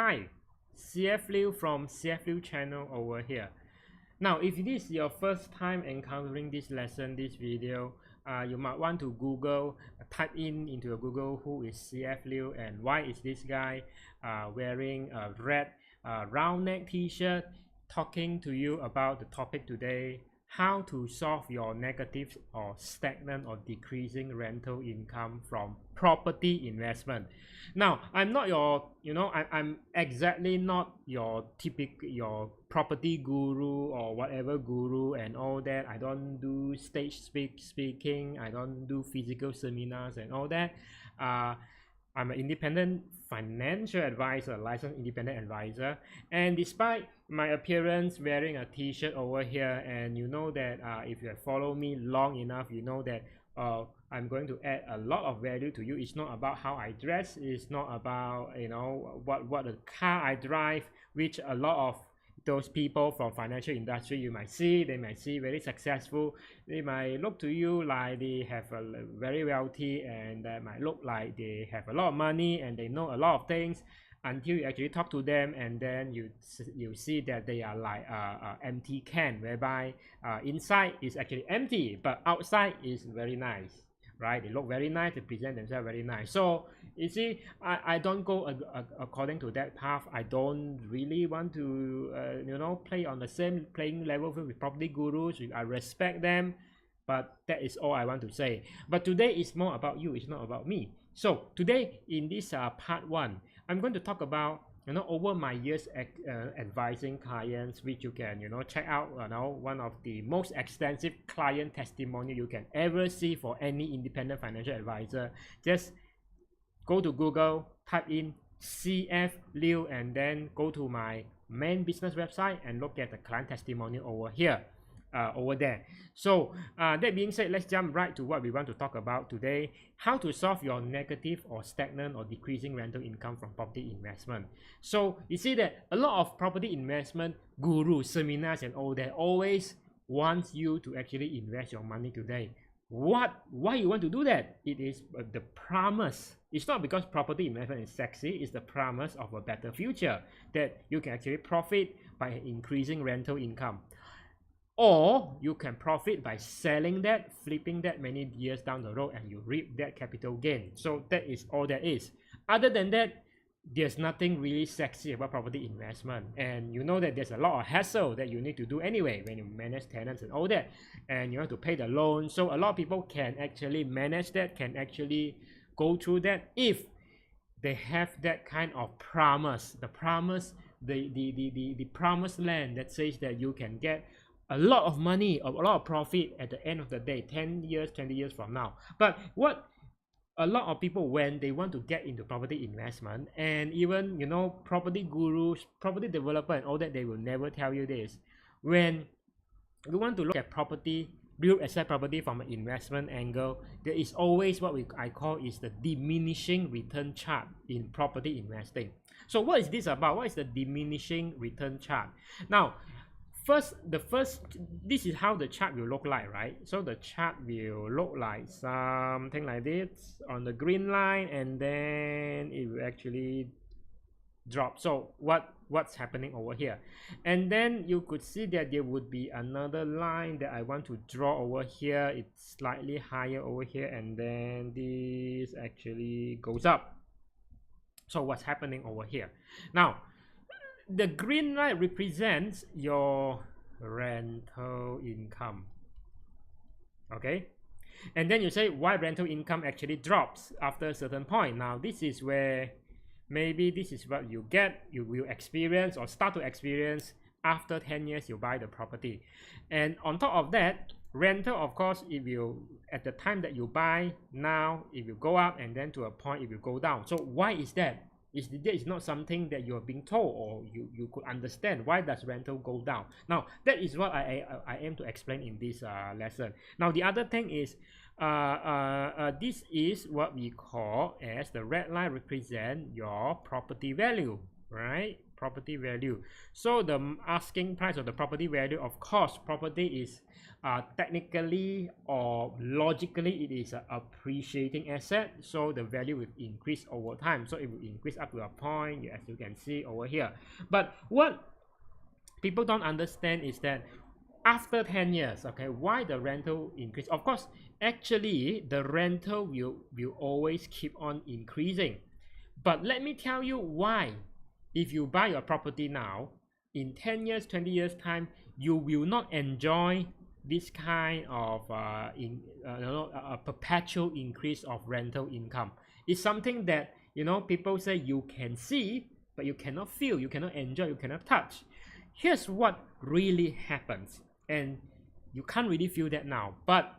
Hi, CF Liu from CF Liu channel over here. Now, if this is your first time encountering this lesson, this video, you might want to Google, type into your Google who is CF Liu and why is this guy wearing a red round neck t-shirt talking to you about the topic today, how to solve your negative or stagnant or decreasing rental income from property investment. Now, I'm not your, I'm exactly not your typical, property guru or whatever guru and all that. I don't do stage speaking. I don't do physical seminars and all that. I'm an independent financial advisor, licensed independent advisor, and despite my appearance wearing a t-shirt over here, and you know that if you have followed me long enough, you know that I'm going to add a lot of value to you. It's not about how I dress, it's not about what the car I drive, which a lot of those people from financial industry you might see, they might see very successful, they might look to you like they have a very wealthy, and they might look like they have a lot of money and they know a lot of things, until you actually talk to them, and then you see that they are like a empty can, whereby inside is actually empty but outside is very nice, right? They look very nice, they present themselves very nice. So you see, I don't go according to that path. I don't really want to play on the same playing level with property gurus. I respect them, but that is all I want to say. But today is more about you, it's not about me. So today in this part one, I'm going to talk about over my years advising clients, which you can check out one of the most extensive client testimonial you can ever see for any independent financial advisor. Just go to Google, type in CF Liu, and then go to my main business website and look at the client testimonial over here. Over there. So that being said, let's jump right to what we want to talk about today: how to solve your negative or stagnant or decreasing rental income from property investment. So you see that a lot of property investment gurus, seminars and all that always wants you to actually invest your money today. Why you want to do that? It is the promise. It's not because property investment is sexy, it's the promise of a better future, that you can actually profit by increasing rental income. Or you can profit by selling that, flipping that many years down the road, and you reap that capital gain. So that is all there is. Other than that, there's nothing really sexy about property investment. And you know that there's a lot of hassle that you need to do anyway when you manage tenants and all that. And you have to pay the loan. So a lot of people can actually manage that, can actually go through that if they have that kind of promise. The promise, the promised land that says that you can get a lot of money, a lot of profit at the end of the day, 10 years, 20 years from now. But what a lot of people, when they want to get into property investment, and even property gurus, property developer and all that, they will never tell you this. When you want to look at property, real estate property from an investment angle, there is always what I call is the diminishing return chart in property investing. So what is this about? What is the diminishing return chart? Now, this is how the chart will look like, right? So the chart will look like something like this on the green line, and then it will actually drop. So what's happening over here? And then you could see that there would be another line that I want to draw over here. It's slightly higher over here, and then this actually goes up. So what's happening over here? Now, the green line represents your rental income. Okay, and then you say why rental income actually drops after a certain point. Now this is where maybe this is what you will experience or start to experience after 10 years you buy the property. And on top of that, rental, of course, it will, at the time that you buy, now it will go up, and then to a point it will go down. So why is that? That is not something that you're being told or you could understand. Why does rental go down? Now that is what I aim to explain in this lesson. Now the other thing is this is what we call as the red line represent your property value, right? property value. So the asking price of the property value, of course, property is technically or logically it is an appreciating asset, so the value will increase over time. So it will increase up to a point, as you can see over here. But what people don't understand is that after 10 years, okay, why the rental increase? Of course, actually the rental will always keep on increasing. But let me tell you why. If you buy your property now, in 10 years, 20 years time, you will not enjoy this kind of a perpetual increase of rental income. It's something that, you know, people say you can see, but you cannot feel, you cannot enjoy, you cannot touch. Here's what really happens, and you can't really feel that now, but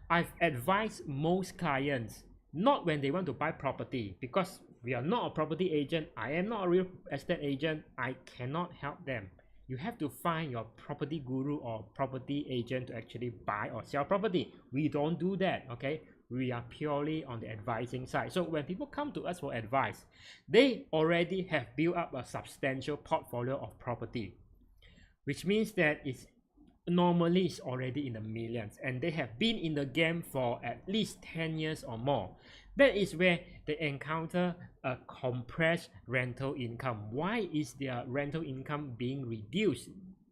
I've advised most clients not when they want to buy property, because we are not a property agent, I am not a real estate agent, I cannot help them. You have to find your property guru or property agent to actually buy or sell property. We don't do that, okay? We are purely on the advising side. So when people come to us for advice, they already have built up a substantial portfolio of property, which means that it's normally it's already in the millions, and they have been in the game for at least 10 years or more. That is where they encounter a compressed rental income. Why is their rental income being reduced?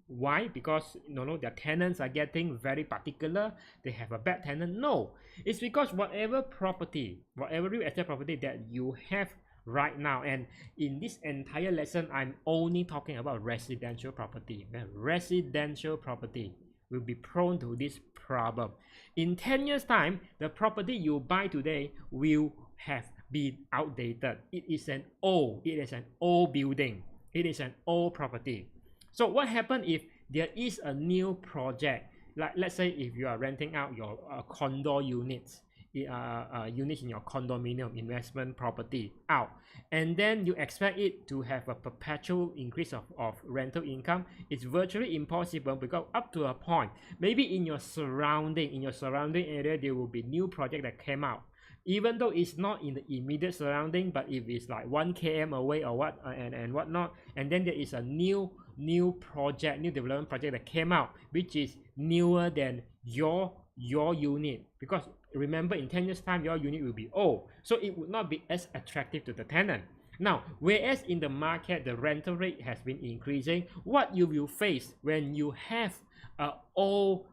Why? Because their tenants are getting very particular, they have a bad tenant? No, it's because whatever real estate property that you have right now, and in this entire lesson I'm only talking about residential property. Residential property will be prone to this problem. In 10 years time, the property you buy today will have been outdated. It is an old building, it is an old property. So what happens if there is a new project, like let's say if you are renting out your condo units in your condominium investment property out, and then you expect it to have a perpetual increase of rental income, it's virtually impossible, because up to a point, maybe in your surrounding area there will be new project that came out, even though it's not in the immediate surrounding, but if it's like 1 km away or what and whatnot, and then there is a new development project that came out which is newer than your unit, because remember in 10 years time your unit will be old, so it would not be as attractive to the tenant. Now, whereas in the market the rental rate has been increasing, what you will face when you have a old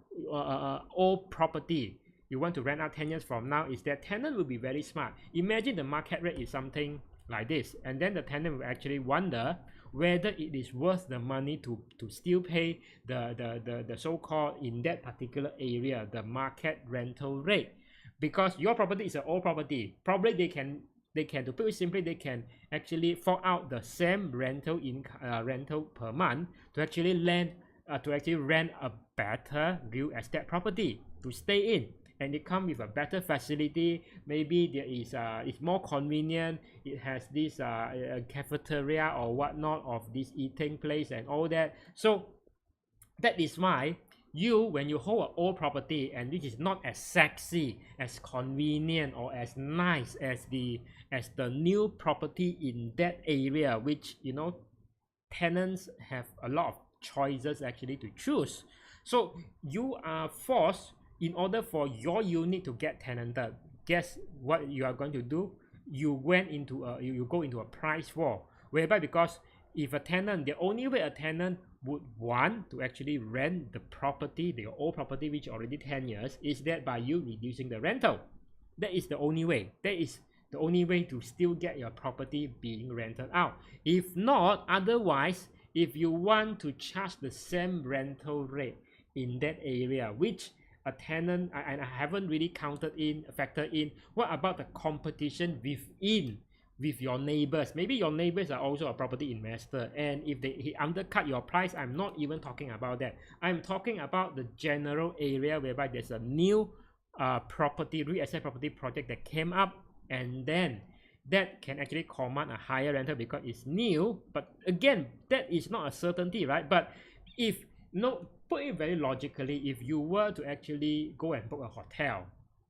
property you want to rent out 10 years from now is that tenant will be very smart. Imagine the market rate is something like this, and then the tenant will actually wonder whether it is worth the money to still pay the so-called, in that particular area, the market rental rate, because your property is an old property. Probably they can, to put it simply, they can actually fork out the same rental per month to actually rent a better real estate property to stay in, and it comes with a better facility. Maybe there is it's more convenient, it has this cafeteria or whatnot of this eating place and all that. So that is why when you hold an old property and which is not as sexy, as convenient, or as nice as the new property in that area, which tenants have a lot of choices actually to choose, so you are forced, in order for your unit to get tenanted, guess what you are going to do? You go into a price war, whereby, because if a tenant, the only way a tenant would want to actually rent the property, the old property which already 10 years, is that by you reducing the rental. That is the only way. That is the only way to still get your property being rented out. If not, otherwise, if you want to charge the same rental rate in that area, which a tenant, and I haven't really factored in what about the competition with your neighbors. Maybe your neighbors are also a property investor, and if he undercut your price, I'm not even talking about that. I'm talking about the general area whereby there's a new real estate property project that came up, and then that can actually command a higher rental because it's new. But again, that is not a certainty, right? But put it very logically, if you were to actually go and book a hotel,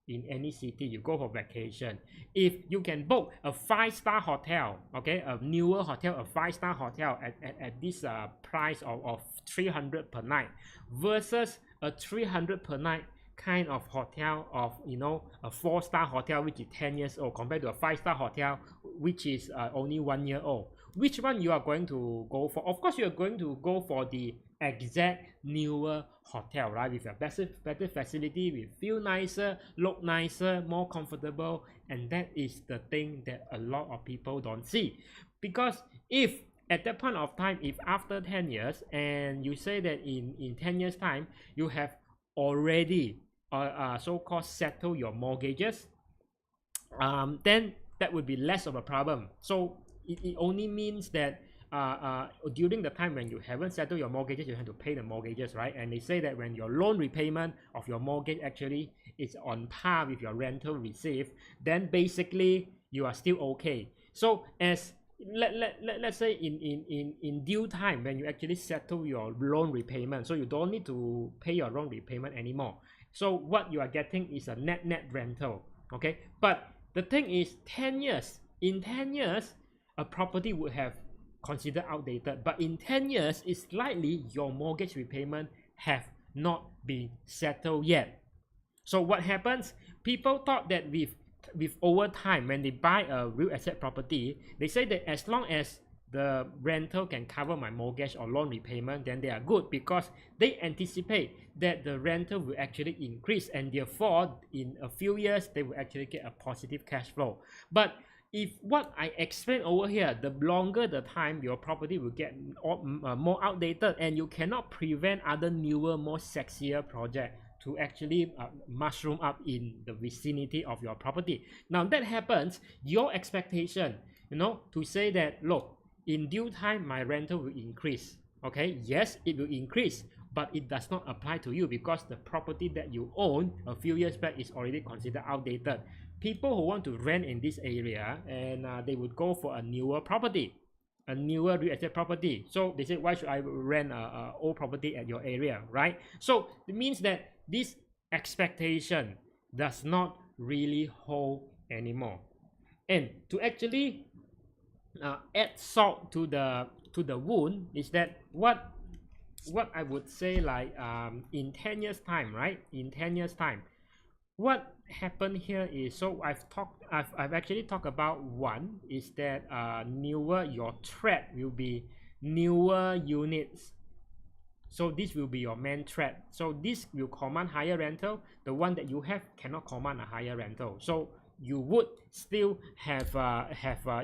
in any city, you go for vacation. If you can book a 5-star hotel, okay, a newer hotel, a 5-star hotel at this price of 300 per night versus a 300 per night kind of hotel of, you know, a 4-star hotel which is 10 years old compared to a 5-star hotel which is only 1 year old, which one you are going to go for? Of course you are going to go for the exact newer hotel, right, with a better facility, with feel nicer, look nicer, more comfortable. And that is the thing that a lot of people don't see, because if at that point of time, if after 10 years and you say that in 10 years time you have already so-called settle your mortgages, then that would be less of a problem. So it only means that during the time when you haven't settled your mortgages, you have to pay the mortgages, right? And they say that when your loan repayment of your mortgage actually is on par with your rental received, then basically you are still okay. So as let's say in due time when you actually settle your loan repayment, so you don't need to pay your loan repayment anymore, so what you are getting is a net rental, okay? But the thing is, 10 years, in 10 years a property would have considered outdated, but in 10 years it's likely your mortgage repayment have not been settled yet. So what happens? People thought that with over time, when they buy a real estate property, they say that as long as the rental can cover my mortgage or loan repayment, then they are good, because they anticipate that the rental will actually increase, and therefore in a few years they will actually get a positive cash flow. But if what I explained over here, the longer the time, your property will get more outdated, and you cannot prevent other newer, more sexier projects to actually mushroom up in the vicinity of your property. Now that happens, your expectation, you know, to say that, look, in due time my rental will increase. Okay, yes, it will increase, but it does not apply to you, because the property that you own a few years back is already considered outdated. People who want to rent in this area, and they would go for a newer property, a newer real estate property. So they say, why should I rent a old property at your area, right? So it means that this expectation does not really hold anymore. And to actually add salt to the wound is that what I would say, like in 10 years time, right, in 10 years time, what happened here is, so I've actually talked about, one is that newer, your threat will be newer units. So this will be your main threat. So this will command higher rental. The one that you have cannot command a higher rental. So you would still have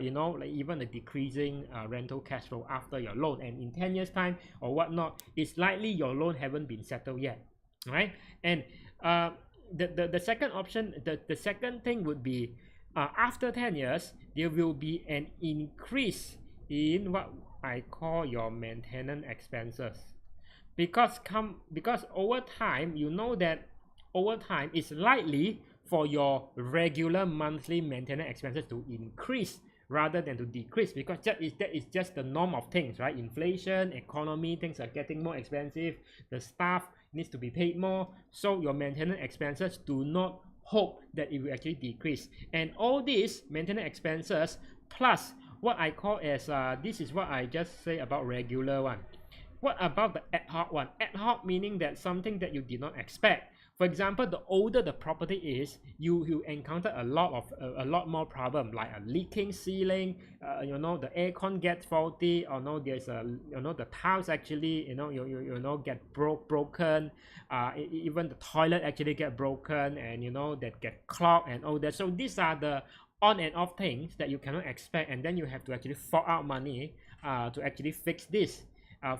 you know, like even a decreasing rental cash flow after your loan. And in 10 years time or whatnot, it's likely your loan haven't been settled yet, right? And the second option, the second thing would be, after 10 years there will be an increase in what I call your maintenance expenses, because over time, you know that over time it's likely for your regular monthly maintenance expenses to increase rather than to decrease, because that is just the norm of things, right? Inflation, economy, things are getting more expensive, the staff needs to be paid more, so your maintenance expenses do not hope that it will actually decrease. And all these maintenance expenses plus what I call as this is what I just say about regular one. What about the ad hoc one? Ad hoc meaning that something that you did not expect. For example, the older the property is, you encounter a lot more problem, like a leaking ceiling, you know, the aircon gets faulty, or no, there's a, you know, the tiles actually, you know, get broken, even the toilet actually get broken, and you know, that get clogged and all that. So these are the on and off things that you cannot expect, and then you have to actually fork out money to actually fix this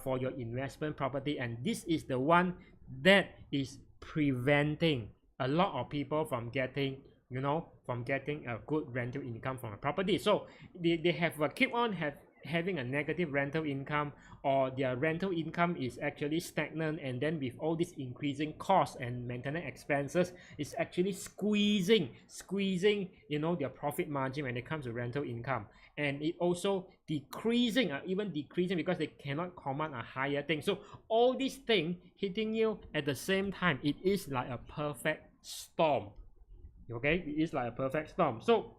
for your investment property. And this is the one that is preventing a lot of people from getting, you know, a good rental income from a property. So they have keep on having a negative rental income, or their rental income is actually stagnant, and then with all these increasing costs and maintenance expenses, it's actually squeezing, you know, their profit margin when it comes to rental income. And it also decreasing, even decreasing, because they cannot command a higher thing. So all these things hitting you at the same time, it is like a perfect storm. Okay, it is like a perfect storm. So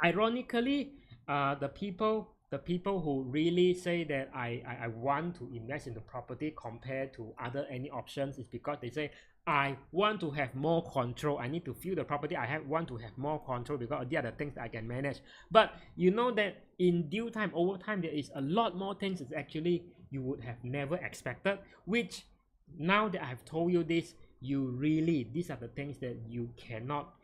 ironically, the people who really say that I want to invest in the property compared to other any options is because they say I want to have more control. I need to feel the property. Want to have more control because there are the things that I can manage. But you know that in due time, over time, there is a lot more things that actually you would have never expected. Which now that I've told you this, these are the things that you cannot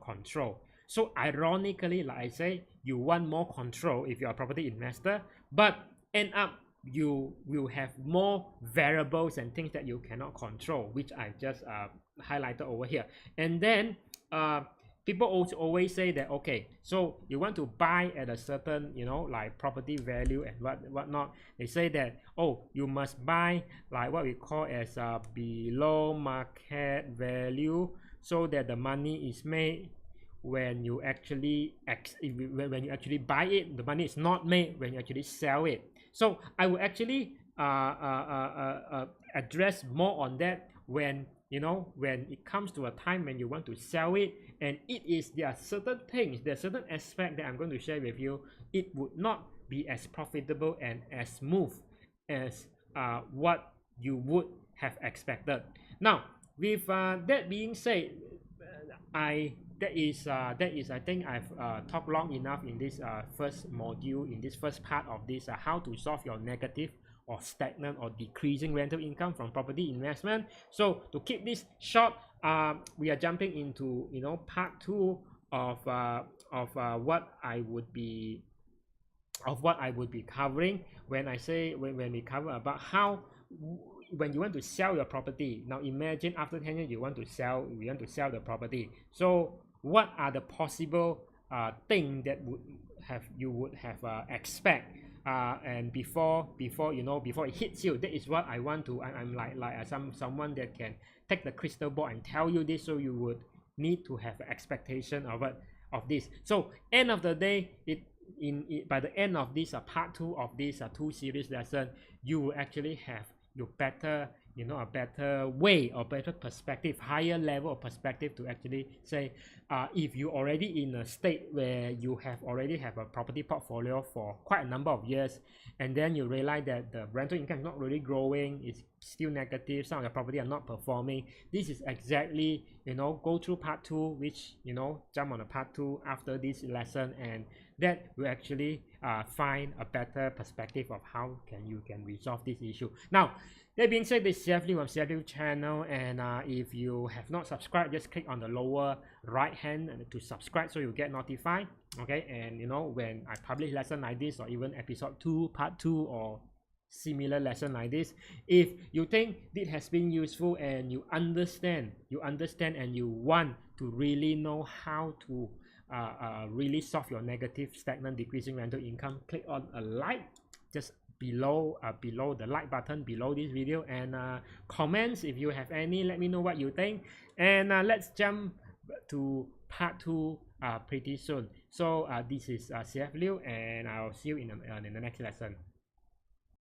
control. So ironically, like I say, you want more control if you're a property investor, but end up you will have more variables and things that you cannot control, which I just highlighted over here. And then people also always say that, okay, so you want to buy at a certain, like property value and whatnot. They say that, oh, you must buy like what we call as below market value, so that the money is made when you actually buy it. The money is not made when you actually sell it. So I will actually address more on that when when it comes to a time when you want to sell it, and there are certain things, there are certain aspects that I'm going to share with you. It would not be as profitable and as smooth as what you would have expected. Now, with that being said, that is I think I've talked long enough in this first module, in this first part of this how to solve your negative or stagnant or decreasing rental income from property investment. So to keep this short, we are jumping into part 2 of what I would be covering when we cover about how when you want to sell your property. Now imagine after 10 years you want to sell the property. So what are the possible things that you would have expect and before it hits you? That is what I want to. I'm like someone that can take the crystal ball and tell you this, so you would need to have an expectation of this. So end of the day, by the end of this part 2 of this 2 series lesson, you will actually have your better a better way or better perspective, higher level of perspective to actually say if you already in a state where you already have a property portfolio for quite a number of years, and then you realize that the rental income is not really growing, it's still negative, some of the property are not performing. This is exactly go through part 2, which jump on the part 2 after this lesson, and that will actually find a better perspective of how you can resolve this issue. Now, that being said, this is CF Liu from CF Liu channel, and if you have not subscribed, just click on the lower right hand to subscribe so you get notified. Okay, and when I publish lesson like this, or even episode 2, part 2, or similar lesson like this, if you think it has been useful and you understand and you want to really know how to really solve your negative, stagnant, decreasing rental income, click on a like just below the like button below this video, and comments if you have any. Let me know what you think, and let's jump to part 2 pretty soon. So this is CF Liu, and I'll see you in the next lesson.